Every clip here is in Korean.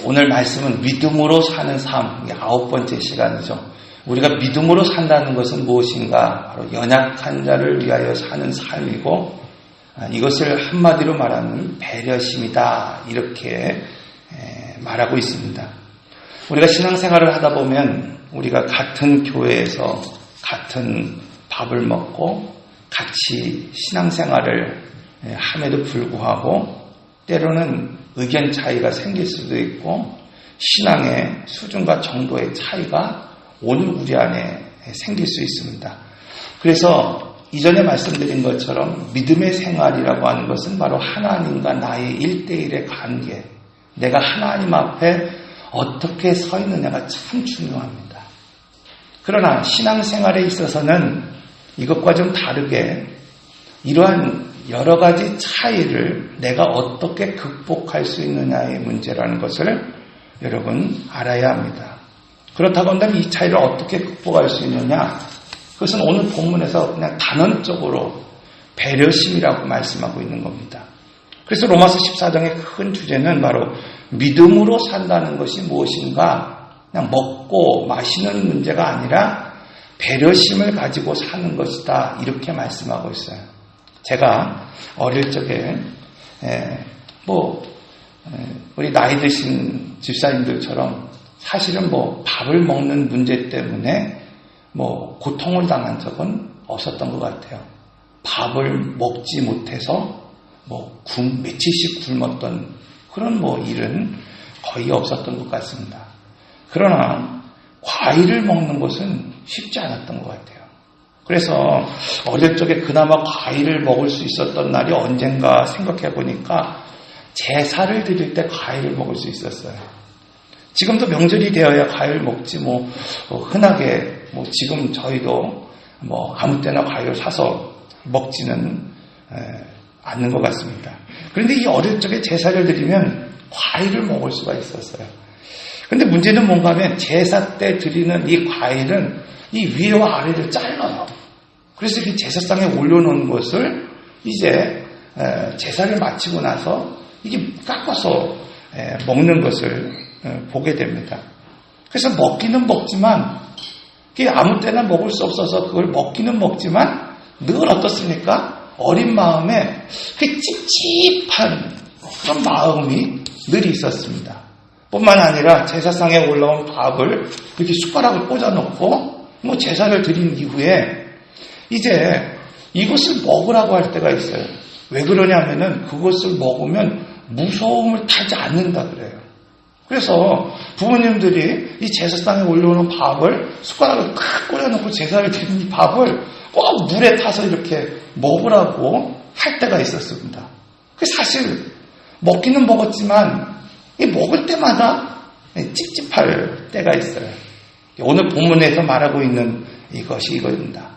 오늘 말씀은 믿음으로 사는 삶, 9번째 시간이죠. 우리가 믿음으로 산다는 것은 무엇인가? 바로 연약한 자를 위하여 사는 삶이고, 이것을 한마디로 말하면 배려심이다, 이렇게 말하고 있습니다. 우리가 신앙생활을 하다 보면 우리가 같은 교회에서 같은 밥을 먹고 같이 신앙생활을 함에도 불구하고 때로는 의견 차이가 생길 수도 있고 신앙의 수준과 정도의 차이가 오늘 우리 안에 생길 수 있습니다. 그래서 이전에 말씀드린 것처럼 믿음의 생활이라고 하는 것은 바로 하나님과 나의 1대1의 관계, 내가 하나님 앞에 어떻게 서 있느냐가 참 중요합니다. 그러나 신앙생활에 있어서는 이것과 좀 다르게 이러한 여러 가지 차이를 내가 어떻게 극복할 수 있느냐의 문제라는 것을 여러분 알아야 합니다. 그렇다고 한다면 이 차이를 어떻게 극복할 수 있느냐? 그것은 오늘 본문에서 그냥 단언적으로 배려심이라고 말씀하고 있는 겁니다. 그래서 로마서 14장의 큰 주제는 바로 믿음으로 산다는 것이 무엇인가? 그냥 먹고 마시는 문제가 아니라 배려심을 가지고 사는 것이다. 이렇게 말씀하고 있어요. 제가 어릴 적에 우리 나이 드신 집사님들처럼 사실은 밥을 먹는 문제 때문에 고통을 당한 적은 없었던 것 같아요. 밥을 먹지 못해서 며칠씩 굶었던 그런 일은 거의 없었던 것 같습니다. 그러나 과일을 먹는 것은 쉽지 않았던 것 같아요. 그래서 어릴 적에 그나마 과일을 먹을 수 있었던 날이 언젠가 생각해 보니까 제사를 드릴 때 과일을 먹을 수 있었어요. 지금도 명절이 되어야 과일 먹지 흔하게 지금 저희도 아무 때나 과일을 사서 먹지는 않는 것 같습니다. 그런데 이 어릴 적에 제사를 드리면 과일을 먹을 수가 있었어요. 그런데 문제는 뭔가 하면 제사 때 드리는 이 과일은 이 위와 아래를 잘라요. 그래서 이 제사상에 올려놓은 것을 이제 제사를 마치고 나서 이게 깎아서 먹는 것을 보게 됩니다. 그래서 먹기는 먹지만 아무 때나 먹을 수 없어서 그걸 먹기는 먹지만 늘 어떻습니까? 어린 마음에 그 찝찝한 그런 마음이 늘 있었습니다. 뿐만 아니라 제사상에 올라온 밥을 이렇게 숟가락을 꽂아놓고 제사를 드린 이후에 이제 이것을 먹으라고 할 때가 있어요. 왜 그러냐면은 그것을 먹으면 무서움을 타지 않는다 그래요. 그래서 부모님들이 이 제사상에 올려오는 밥을 숟가락을 탁 꽂아놓고 제사를 드린 이 밥을 꼭 물에 타서 이렇게 먹으라고 할 때가 있었습니다. 사실 먹기는 먹었지만 먹을 때마다 찝찝할 때가 있어요. 오늘 본문에서 말하고 있는 이것이 이겁니다.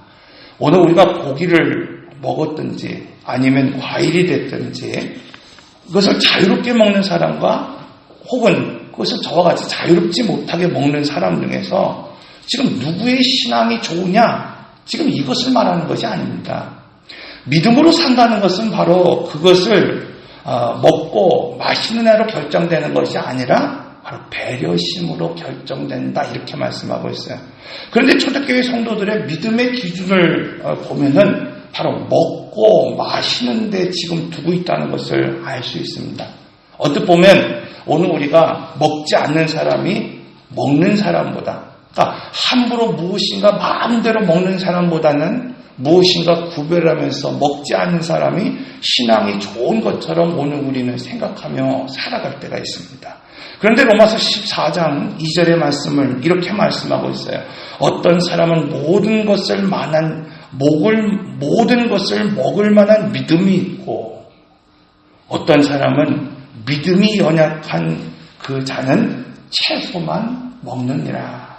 오늘 우리가 고기를 먹었든지 아니면 과일이 됐든지 그것을 자유롭게 먹는 사람과 혹은 그것을 저와 같이 자유롭지 못하게 먹는 사람 중에서 지금 누구의 신앙이 좋으냐? 지금 이것을 말하는 것이 아닙니다. 믿음으로 산다는 것은 바로 그것을 먹고 마시는 애로 결정되는 것이 아니라 바로 배려심으로 결정된다 이렇게 말씀하고 있어요. 그런데 초대교회 성도들의 믿음의 기준을 보면은 바로 먹고 마시는 데 지금 두고 있다는 것을 알 수 있습니다. 어떻게 보면 오늘 우리가 먹지 않는 사람이 먹는 사람보다, 그러니까 함부로 무엇인가 마음대로 먹는 사람보다는 무엇인가 구별하면서 먹지 않는 사람이 신앙이 좋은 것처럼 오늘 우리는 생각하며 살아갈 때가 있습니다. 그런데 로마서 14장 2절의 말씀을 이렇게 말씀하고 있어요. 어떤 사람은 모든 것을 먹을 만한 믿음이 있고 어떤 사람은 믿음이 연약한 그 자는 채소만 먹느니라.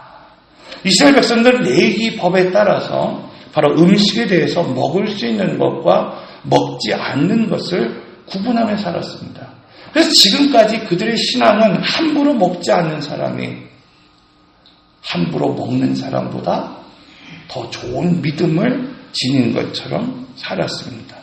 이스라엘 백성들은 레위기 법에 따라서 바로 음식에 대해서 먹을 수 있는 것과 먹지 않는 것을 구분하며 살았습니다. 그래서 지금까지 그들의 신앙은 함부로 먹지 않는 사람이 함부로 먹는 사람보다 더 좋은 믿음을 지닌 것처럼 살았습니다.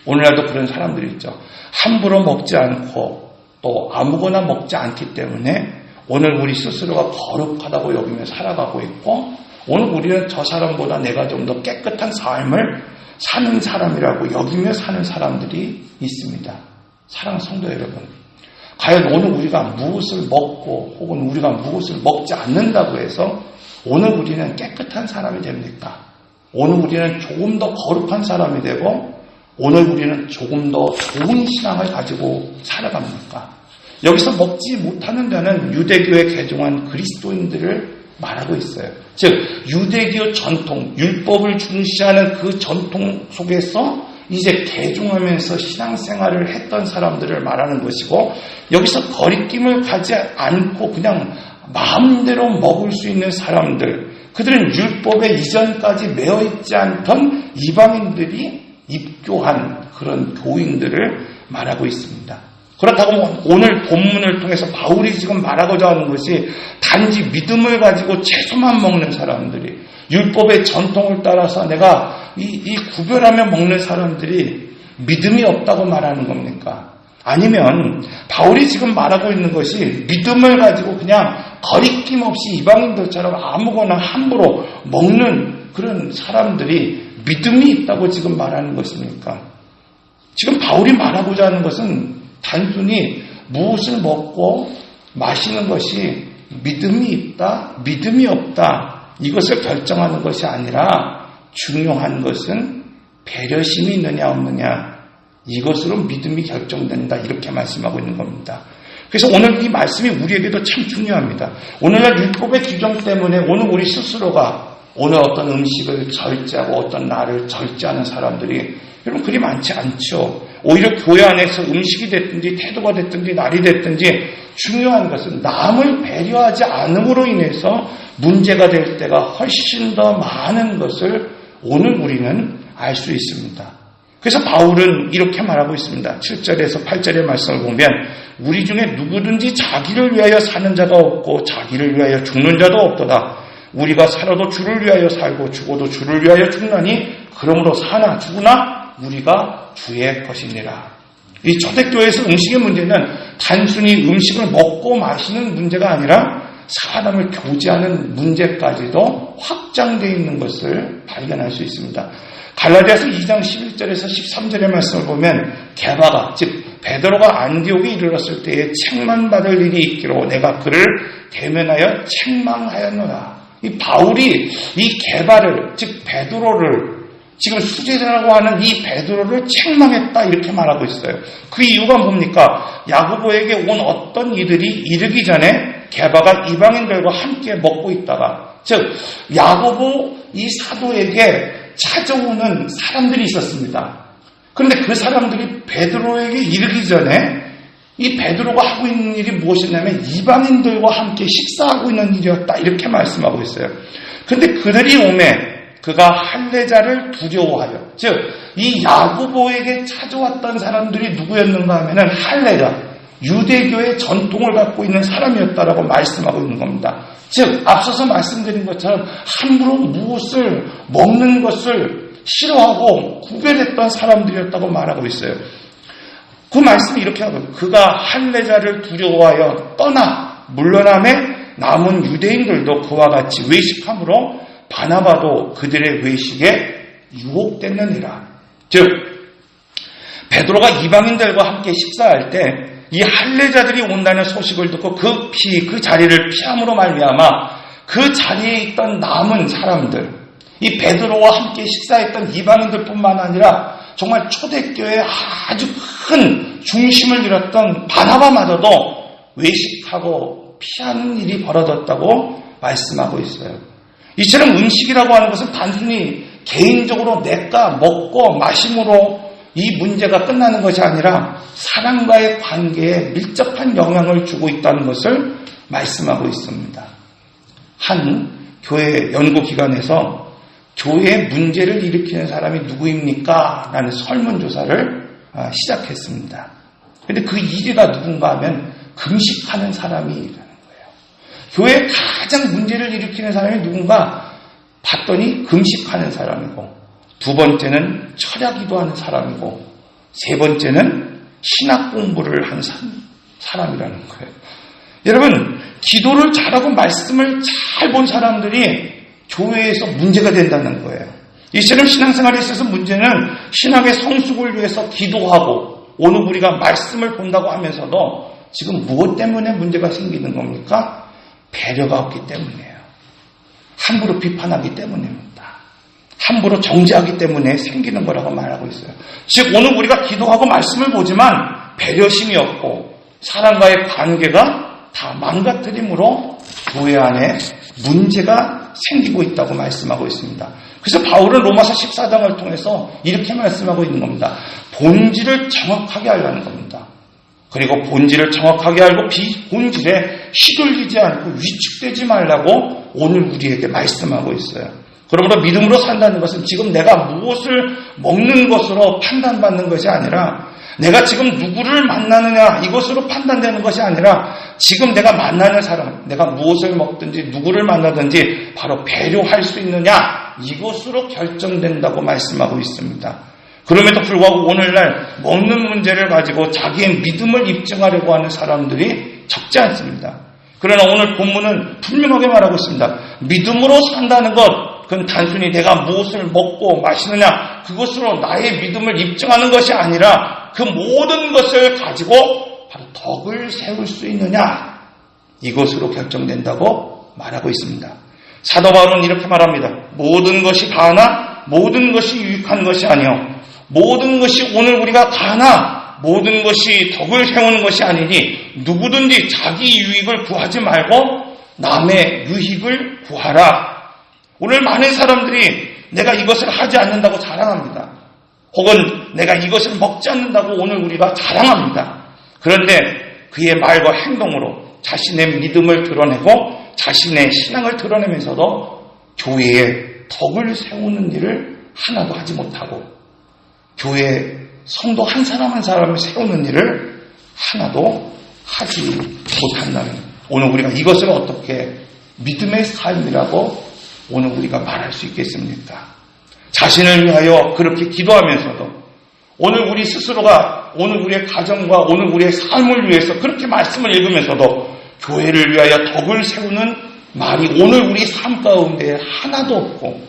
오늘날도 그런 사람들이 있죠. 함부로 먹지 않고 또 아무거나 먹지 않기 때문에 오늘 우리 스스로가 거룩하다고 여기며 살아가고 있고, 오늘 우리는 저 사람보다 내가 좀 더 깨끗한 삶을 사는 사람이라고 여기며 사는 사람들이 있습니다. 사랑하는 성도 여러분, 과연 오늘 우리가 무엇을 먹고 혹은 우리가 무엇을 먹지 않는다고 해서 오늘 우리는 깨끗한 사람이 됩니까? 오늘 우리는 조금 더 거룩한 사람이 되고 오늘 우리는 조금 더 좋은 신앙을 가지고 살아갑니까? 여기서 먹지 못하는 데는 유대교에 개종한 그리스도인들을 말하고 있어요. 즉 유대교 전통, 율법을 중시하는 그 전통 속에서 이제 개종하면서 신앙생활을 했던 사람들을 말하는 것이고, 여기서 거리낌을 가지 않고 그냥 마음대로 먹을 수 있는 사람들, 그들은 율법에 이전까지 매어있지 않던 이방인들이 입교한 그런 교인들을 말하고 있습니다. 그렇다고 오늘 본문을 통해서 바울이 지금 말하고자 하는 것이 단지 믿음을 가지고 채소만 먹는 사람들이, 율법의 전통을 따라서 내가 이 구별하며 먹는 사람들이 믿음이 없다고 말하는 겁니까? 아니면 바울이 지금 말하고 있는 것이 믿음을 가지고 그냥 거리낌 없이 이방인들처럼 아무거나 함부로 먹는 그런 사람들이 믿음이 있다고 지금 말하는 것입니까? 지금 바울이 말하고자 하는 것은 단순히 무엇을 먹고 마시는 것이 믿음이 있다, 믿음이 없다, 이것을 결정하는 것이 아니라 중요한 것은 배려심이 있느냐 없느냐, 이것으로 믿음이 결정된다, 이렇게 말씀하고 있는 겁니다. 그래서 오늘 이 말씀이 우리에게도 참 중요합니다. 오늘날 율법의 규정 때문에 오늘 우리 스스로가 오늘 어떤 음식을 절제하고 어떤 날을 절제하는 사람들이 여러분 그리 많지 않죠. 오히려 교회 안에서 음식이 됐든지 태도가 됐든지 날이 됐든지 중요한 것은 남을 배려하지 않음으로 인해서 문제가 될 때가 훨씬 더 많은 것을 오늘 우리는 알 수 있습니다. 그래서 바울은 이렇게 말하고 있습니다. 7절에서 8절의 말씀을 보면 우리 중에 누구든지 자기를 위하여 사는 자가 없고 자기를 위하여 죽는 자도 없도다. 우리가 살아도 주를 위하여 살고 죽어도 주를 위하여 죽나니 그러므로 사나 죽으나 우리가 주의 것이니라. 이 초대교회에서 음식의 문제는 단순히 음식을 먹고 마시는 문제가 아니라 사람을 교제하는 문제까지도 확장되어 있는 것을 발견할 수 있습니다. 갈라디아서 2장 11절에서 13절의 말씀을 보면 게바가, 즉 베드로가 안디옥에 이르렀을 때에 책망받을 일이 있기로 내가 그를 대면하여 책망하였노라. 이 바울이 이 게바를, 즉 베드로를, 지금 수제자라고 하는 이 베드로를 책망했다, 이렇게 말하고 있어요. 그 이유가 뭡니까? 야고보에게 온 어떤 이들이 이르기 전에 게바가 이방인들과 함께 먹고 있다가, 즉 야고보 이 사도에게 찾아오는 사람들이 있었습니다. 그런데 그 사람들이 베드로에게 이르기 전에 이 베드로가 하고 있는 일이 무엇이냐면 이방인들과 함께 식사하고 있는 일이었다, 이렇게 말씀하고 있어요. 그런데 그들이 오매 그가 할례자를 두려워하여, 즉 이 야고보에게 찾아왔던 사람들이 누구였는가 하면은 할례자, 유대교의 전통을 갖고 있는 사람이었다라고 말씀하고 있는 겁니다. 즉 앞서서 말씀드린 것처럼 함부로 무엇을 먹는 것을 싫어하고 구별했던 사람들이었다고 말하고 있어요. 그 말씀이 이렇게 하고, 그가 할례자를 두려워하여 떠나 물러남에 남은 유대인들도 그와 같이 외식함으로 바나바도 그들의 외식에 유혹됐느니라. 즉 베드로가 이방인들과 함께 식사할 때 이 할례자들이 온다는 소식을 듣고 그 자리를 피함으로 말미암아 그 자리에 있던 남은 사람들, 이 베드로와 함께 식사했던 이방인들뿐만 아니라 정말 초대교회의 아주 큰 중심을 이뤘던 바나바마저도 외식하고 피하는 일이 벌어졌다고 말씀하고 있어요. 이처럼 음식이라고 하는 것은 단순히 개인적으로 내가 먹고 마심으로 이 문제가 끝나는 것이 아니라 사람과의 관계에 밀접한 영향을 주고 있다는 것을 말씀하고 있습니다. 한 교회 연구기관에서 교회에 문제를 일으키는 사람이 누구입니까? 라는 설문조사를 시작했습니다. 그런데 그 1위가 누군가 하면 금식하는 사람이라는 거예요. 교회에 가장 문제를 일으키는 사람이 누군가 봤더니 금식하는 사람이고, 두 번째는 철야 기도하는 사람이고, 세 번째는 신학 공부를 하는 사람, 사람이라는 거예요. 여러분, 기도를 잘하고 말씀을 잘 본 사람들이 교회에서 문제가 된다는 거예요. 이처럼 신앙생활에 있어서 문제는 신앙의 성숙을 위해서 기도하고 오늘 우리가 말씀을 본다고 하면서도 지금 무엇 때문에 문제가 생기는 겁니까? 배려가 없기 때문이에요. 함부로 비판하기 때문입니다. 함부로 정죄하기 때문에 생기는 거라고 말하고 있어요. 즉 오늘 우리가 기도하고 말씀을 보지만 배려심이 없고 사람과의 관계가 다 망가뜨림으로 교회 안에 문제가 생기고 있다고 말씀하고 있습니다. 그래서 바울은 로마서 14장을 통해서 이렇게 말씀하고 있는 겁니다. 본질을 정확하게 하려는 겁니다. 그리고 본질을 정확하게 알고 비본질에 휘둘리지 않고 위축되지 말라고 오늘 우리에게 말씀하고 있어요. 그러므로 믿음으로 산다는 것은 지금 내가 무엇을 먹는 것으로 판단받는 것이 아니라 내가 지금 누구를 만나느냐 이것으로 판단되는 것이 아니라 지금 내가 만나는 사람, 내가 무엇을 먹든지 누구를 만나든지 바로 배려할 수 있느냐 이것으로 결정된다고 말씀하고 있습니다. 그럼에도 불구하고 오늘날 먹는 문제를 가지고 자기의 믿음을 입증하려고 하는 사람들이 적지 않습니다. 그러나 오늘 본문은 분명하게 말하고 있습니다. 믿음으로 산다는 것, 그건 단순히 내가 무엇을 먹고 마시느냐 그것으로 나의 믿음을 입증하는 것이 아니라 그 모든 것을 가지고 바로 덕을 세울 수 있느냐 이것으로 결정된다고 말하고 있습니다. 사도 바울은 이렇게 말합니다. 모든 것이 다하나 모든 것이 유익한 것이 아니요 모든 것이 오늘 우리가 다하나 모든 것이 덕을 세우는 것이 아니니 누구든지 자기 유익을 구하지 말고 남의 유익을 구하라. 오늘 많은 사람들이 내가 이것을 하지 않는다고 자랑합니다. 혹은 내가 이것을 먹지 않는다고 오늘 우리가 자랑합니다. 그런데 그의 말과 행동으로 자신의 믿음을 드러내고 자신의 신앙을 드러내면서도 교회에 덕을 세우는 일을 하나도 하지 못하고 교회 성도 한 사람 한 사람을 세우는 일을 하나도 하지 못한다는 오늘 우리가 이것을 어떻게 믿음의 삶이라고 오늘 우리가 말할 수 있겠습니까? 자신을 위하여 그렇게 기도하면서도 오늘 우리 스스로가 오늘 우리의 가정과 오늘 우리의 삶을 위해서 그렇게 말씀을 읽으면서도 교회를 위하여 덕을 세우는 말이 오늘 우리 삶 가운데 하나도 없고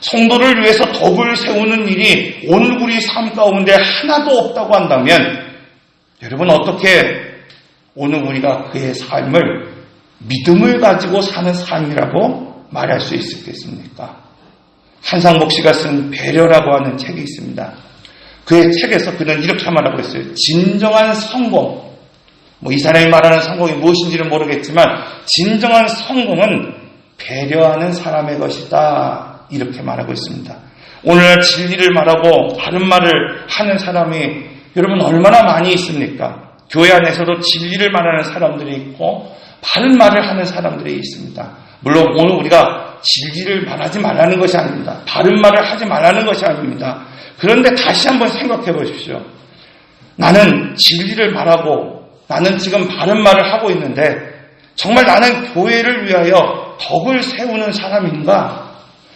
성도를 위해서 덕을 세우는 일이 오늘 우리 삶 가운데 하나도 없다고 한다면 여러분 어떻게 오늘 우리가 그의 삶을 믿음을 가지고 사는 삶이라고 말할 수 있겠습니까? 한상복 씨가 쓴 배려라고 하는 책이 있습니다. 그의 책에서 그는 이렇게 말하고 있어요. 진정한 성공, 이 사람이 말하는 성공이 무엇인지는 모르겠지만 진정한 성공은 배려하는 사람의 것이다. 이렇게 말하고 있습니다. 오늘날 진리를 말하고 바른 말을 하는 사람이 여러분 얼마나 많이 있습니까? 교회 안에서도 진리를 말하는 사람들이 있고 바른 말을 하는 사람들이 있습니다. 물론 오늘 우리가 진리를 말하지 말라는 것이 아닙니다. 바른 말을 하지 말라는 것이 아닙니다. 그런데 다시 한번 생각해 보십시오. 나는 진리를 말하고 나는 지금 바른 말을 하고 있는데 정말 나는 교회를 위하여 덕을 세우는 사람인가?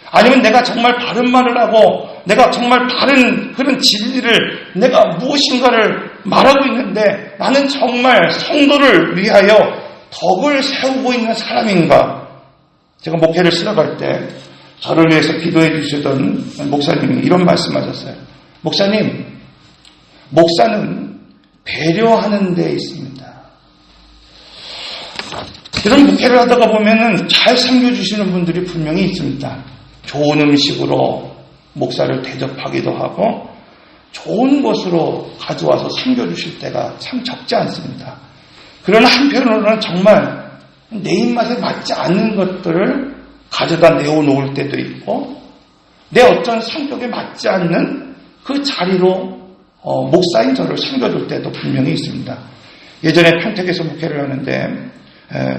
아니면 내가 정말 바른 말을 하고 내가 정말 바른 그런 진리를 내가 무엇인가를 말하고 있는데 나는 정말 성도를 위하여 덕을 세우고 있는 사람인가? 제가 목회를 시작할 때 저를 위해서 기도해 주시던 목사님이 이런 말씀하셨어요. 목사님, 목사는 배려하는 데 있습니다. 이런 목회를 하다가 보면은 잘 섬겨주시는 분들이 분명히 있습니다. 좋은 음식으로 목사를 대접하기도 하고 좋은 것으로 가져와서 섬겨주실 때가 참 적지 않습니다. 그러나 한편으로는 정말 내 입맛에 맞지 않는 것들을 가져다 내어놓을 때도 있고 내 어떤 성격에 맞지 않는 그 자리로 목사인 저를 섬겨줄 때도 분명히 있습니다. 예전에 평택에서 목회를 하는데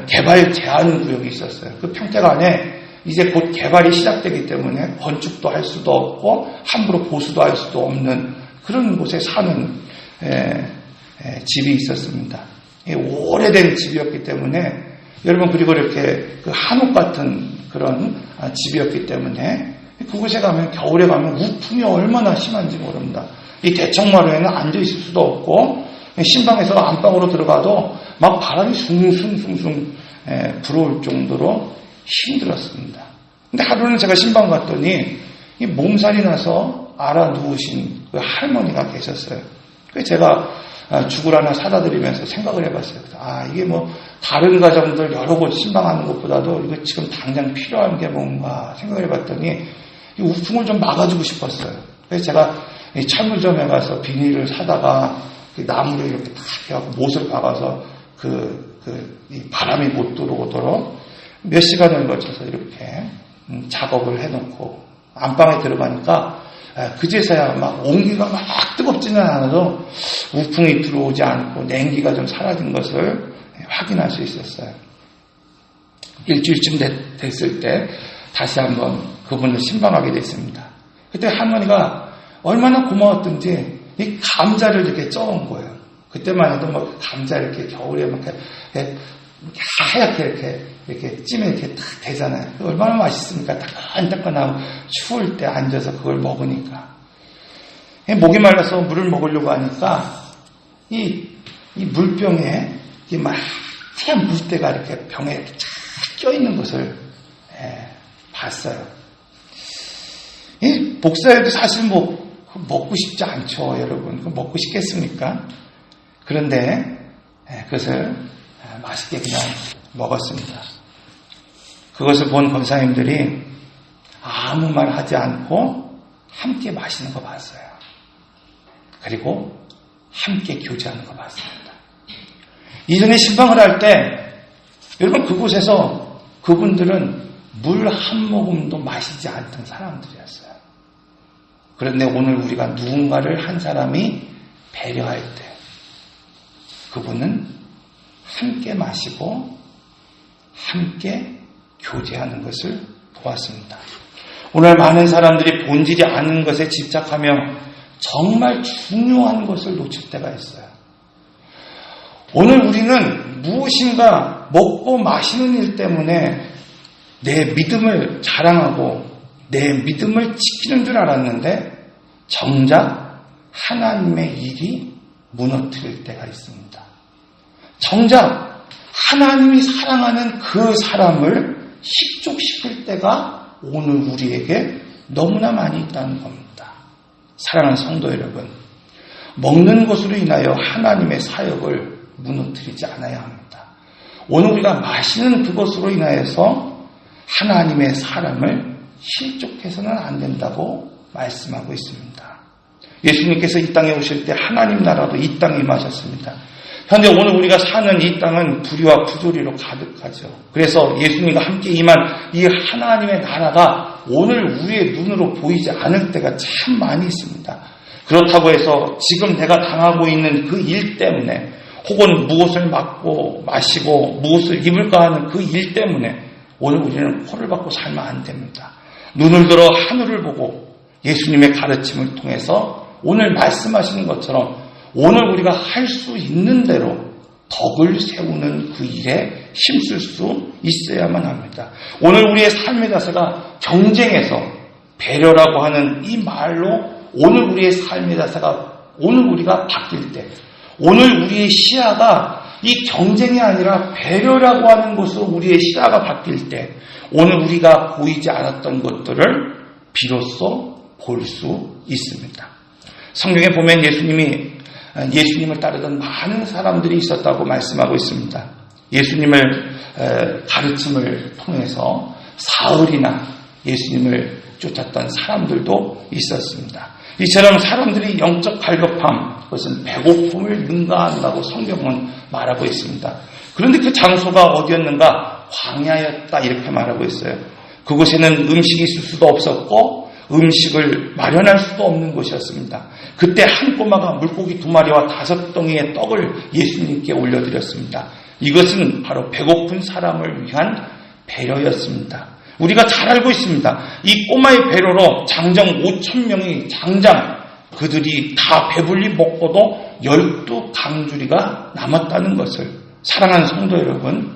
개발 제한 구역이 있었어요. 그 평택 안에 이제 곧 개발이 시작되기 때문에 건축도 할 수도 없고 함부로 보수도 할 수도 없는 그런 곳에 사는 집이 있었습니다. 오래된 집이었기 때문에 여러분 그리고 이렇게 그 한옥 같은 그런 집이었기 때문에 그곳에 가면 겨울에 가면 우풍이 얼마나 심한지 모릅니다. 이 대청마루에는 앉아 있을 수도 없고 신방에서 안방으로 들어가도 막 바람이 숭숭숭숭 불어올 정도로 힘들었습니다. 근데 하루는 제가 신방 갔더니 이 몸살이 나서 알아 누우신 그 할머니가 계셨어요. 그래서 제가 죽을 하나 사다 드리면서 생각을 해봤어요. 이게 뭐 다른 가정들 여러 곳 신방하는 것보다도 이거 지금 당장 필요한 게 뭔가 생각을 해봤더니 이 우풍을 좀 막아주고 싶었어요. 그래서 제가 철물점에 가서 비닐을 사다가 나무를 이렇게 딱 해갖고 못을 박아서 이 바람이 못 들어오도록 몇 시간을 거쳐서 이렇게 작업을 해놓고 안방에 들어가니까 그제서야 막 온기가 막 뜨겁지는 않아도 우풍이 들어오지 않고 냉기가 좀 사라진 것을 확인할 수 있었어요. 일주일쯤 됐을 때 다시 한번 그분을 신방하게 됐습니다. 그때 할머니가 얼마나 고마웠던지 이 감자를 이렇게 쪄온 거예요. 그때만 해도 뭐 감자 이렇게 겨울에 막 하얗게 이렇게 찜에 이렇게 딱 되잖아요. 얼마나 맛있습니까? 따끈따끈하고 추울 때 앉아서 그걸 먹으니까. 목이 말라서 물을 먹으려고 하니까 이 물병에 이 막 하얀 물때가 이렇게 병에 이렇게 쫙 껴있는 것을 봤어요. 이 복사해도 사실 뭐 먹고 싶지 않죠, 여러분. 먹고 싶겠습니까? 그런데 그것을 맛있게 그냥 먹었습니다. 그것을 본 권사님들이 아무 말 하지 않고 함께 마시는 거 봤어요. 그리고 함께 교제하는 거 봤습니다. 이전에 신방을 할 때 여러분 그곳에서 그분들은 물 한 모금도 마시지 않던 사람들이었어요. 그런데 오늘 우리가 누군가를 한 사람이 배려할 때 그분은 함께 마시고 함께 교제하는 것을 보았습니다. 오늘 많은 사람들이 본질이 아는 것에 집착하며 정말 중요한 것을 놓칠 때가 있어요. 오늘 우리는 무엇인가 먹고 마시는 일 때문에 내 믿음을 자랑하고 내 믿음을 지키는 줄 알았는데 정작 하나님의 일이 무너뜨릴 때가 있습니다. 정작 하나님이 사랑하는 그 사람을 식족시킬 때가 오늘 우리에게 너무나 많이 있다는 겁니다. 사랑하는 성도 여러분, 먹는 것으로 인하여 하나님의 사역을 무너뜨리지 않아야 합니다. 오늘 우리가 마시는 그것으로 인하여서 하나님의 사람을 실족해서는 안 된다고 말씀하고 있습니다. 예수님께서 이 땅에 오실 때 하나님 나라도 이 땅에 임하셨습니다. 현재 오늘 우리가 사는 이 땅은 불의와 부조리로 가득하죠. 그래서 예수님과 함께 임한 이 하나님의 나라가 오늘 우리의 눈으로 보이지 않을 때가 참 많이 있습니다. 그렇다고 해서 지금 내가 당하고 있는 그 일 때문에 혹은 무엇을 먹고 마시고 무엇을 입을까 하는 그 일 때문에 오늘 우리는 코를 박고 살면 안 됩니다. 눈을 들어 하늘을 보고 예수님의 가르침을 통해서 오늘 말씀하시는 것처럼 오늘 우리가 할 수 있는 대로 덕을 세우는 그 일에 힘쓸 수 있어야만 합니다. 오늘 우리의 삶의 자세가 경쟁에서 배려라고 하는 이 말로 오늘 우리의 삶의 자세가 오늘 우리가 바뀔 때 오늘 우리의 시야가 이 경쟁이 아니라 배려라고 하는 것으로 우리의 시야가 바뀔 때 오늘 우리가 보이지 않았던 것들을 비로소 볼 수 있습니다. 성경에 보면 예수님을 따르던 많은 사람들이 있었다고 말씀하고 있습니다. 예수님을 가르침을 통해서 사흘이나 예수님을 쫓았던 사람들도 있었습니다. 이처럼 사람들이 영적 갈급함, 그것은 배고픔을 능가한다고 성경은 말하고 있습니다. 그런데 그 장소가 어디였는가? 광야였다 이렇게 말하고 있어요. 그곳에는 음식이 있을 수도 없었고 음식을 마련할 수도 없는 곳이었습니다. 그때 한 꼬마가 물고기 2마리와 5덩이의 떡을 예수님께 올려드렸습니다. 이것은 바로 배고픈 사람을 위한 배려였습니다. 우리가 잘 알고 있습니다. 이 꼬마의 배려로 장정 5,000명이 장장 그들이 다 배불리 먹고도 12강주리가 남았다는 것을 사랑하는 성도 여러분,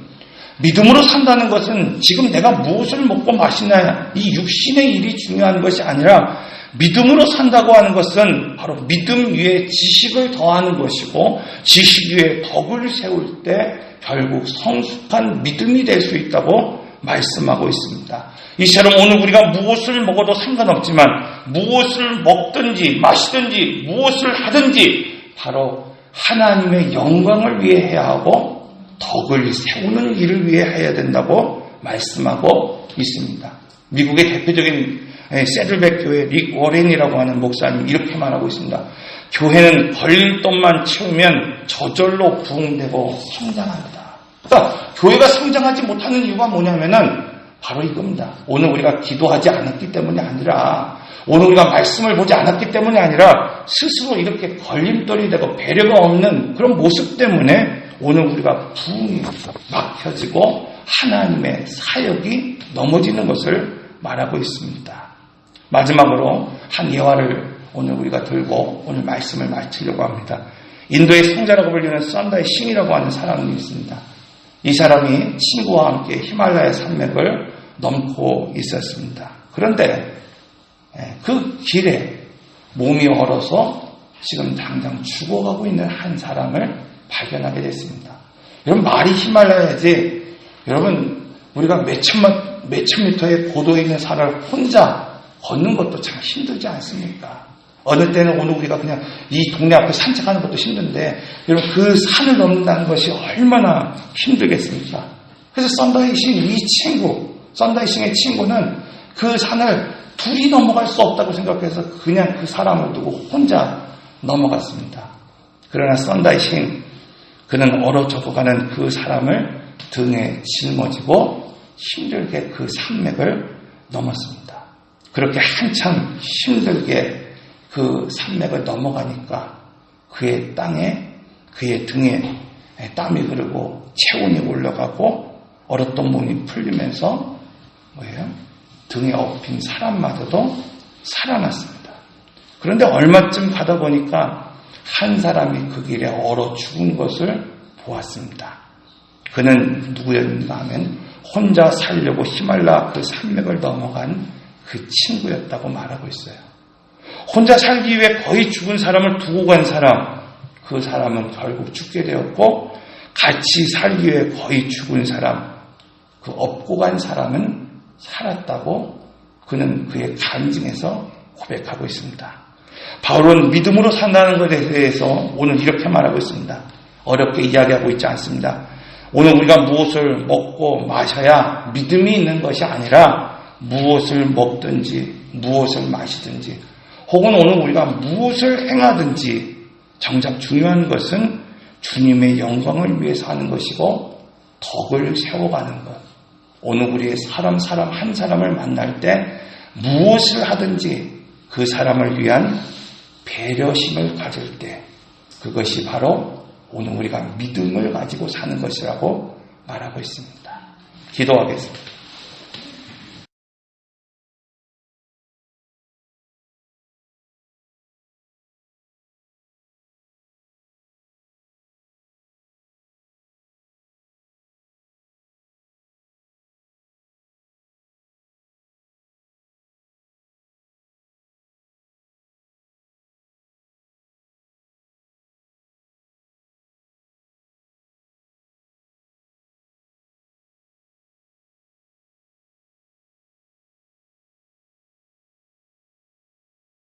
믿음으로 산다는 것은 지금 내가 무엇을 먹고 마시냐, 이 육신의 일이 중요한 것이 아니라 믿음으로 산다고 하는 것은 바로 믿음 위에 지식을 더하는 것이고, 지식 위에 덕을 세울 때 결국 성숙한 믿음이 될 수 있다고 말씀하고 있습니다. 이처럼 오늘 우리가 무엇을 먹어도 상관없지만 무엇을 먹든지 마시든지 무엇을 하든지 바로 하나님의 영광을 위해 해야 하고 덕을 세우는 일을 위해 해야 된다고 말씀하고 있습니다. 미국의 대표적인 세들백 교회 릭 워렌이라고 하는 목사님 이렇게 말하고 있습니다. 교회는 걸림돌만 채우면 저절로 부흥되고 성장합니다. 그러니까 교회가 성장하지 못하는 이유가 뭐냐면은 바로 이겁니다. 오늘 우리가 기도하지 않았기 때문이 아니라, 오늘 우리가 말씀을 보지 않았기 때문이 아니라 스스로 이렇게 걸림돌이 되고 배려가 없는 그런 모습 때문에 오늘 우리가 부흥이 막혀지고 하나님의 사역이 넘어지는 것을 말하고 있습니다. 마지막으로 한 예화를 오늘 우리가 들고 오늘 말씀을 마치려고 합니다. 인도의 성자라고 불리는 산다이 싱이라고 하는 사람이 있습니다. 이 사람이 친구와 함께 히말라야 산맥을 넘고 있었습니다. 그런데 그 길에 몸이 얼어서 지금 당장 죽어가고 있는 한 사람을 발견하게 됐습니다. 여러분, 말이 히말라야지, 여러분, 우리가 몇천 미터의 고도에 있는 산을 혼자 걷는 것도 참 힘들지 않습니까? 어느 때는 오늘 우리가 그냥 이 동네 앞에 산책하는 것도 힘든데, 여러분, 그 산을 넘는다는 것이 얼마나 힘들겠습니까? 그래서 썬다이싱의 친구는 그 산을 둘이 넘어갈 수 없다고 생각해서 그냥 그 사람을 두고 혼자 넘어갔습니다. 그러나 썬다이싱, 그는 얼어 죽어가는 그 사람을 등에 짊어지고 힘들게 그 산맥을 넘었습니다. 그렇게 한참 힘들게 그 산맥을 넘어가니까 그의 등에 땀이 흐르고 체온이 올라가고 얼었던 몸이 풀리면서 등에 엎인 사람마저도 살아났습니다. 그런데 얼마쯤 가다 보니까 한 사람이 그 길에 얼어 죽은 것을 보았습니다. 그는 누구였는가 하면 혼자 살려고 히말라 그 산맥을 넘어간 그 친구였다고 말하고 있어요. 혼자 살기 위해 거의 죽은 사람을 두고 간 사람, 그 사람은 결국 죽게 되었고, 같이 살기 위해 거의 죽은 사람, 그 업고 간 사람은 살았다고 그는 그의 간증에서 고백하고 있습니다. 바울은 믿음으로 산다는 것에 대해서 오늘 이렇게 말하고 있습니다. 어렵게 이야기하고 있지 않습니다. 오늘 우리가 무엇을 먹고 마셔야 믿음이 있는 것이 아니라 무엇을 먹든지 무엇을 마시든지 혹은 오늘 우리가 무엇을 행하든지 정작 중요한 것은 주님의 영광을 위해서 하는 것이고 덕을 세워가는 것. 오늘 우리의 사람 한 사람을 만날 때 무엇을 하든지 그 사람을 위한 배려심을 가질 때 그것이 바로 오늘 우리가 믿음을 가지고 사는 것이라고 말하고 있습니다. 기도하겠습니다.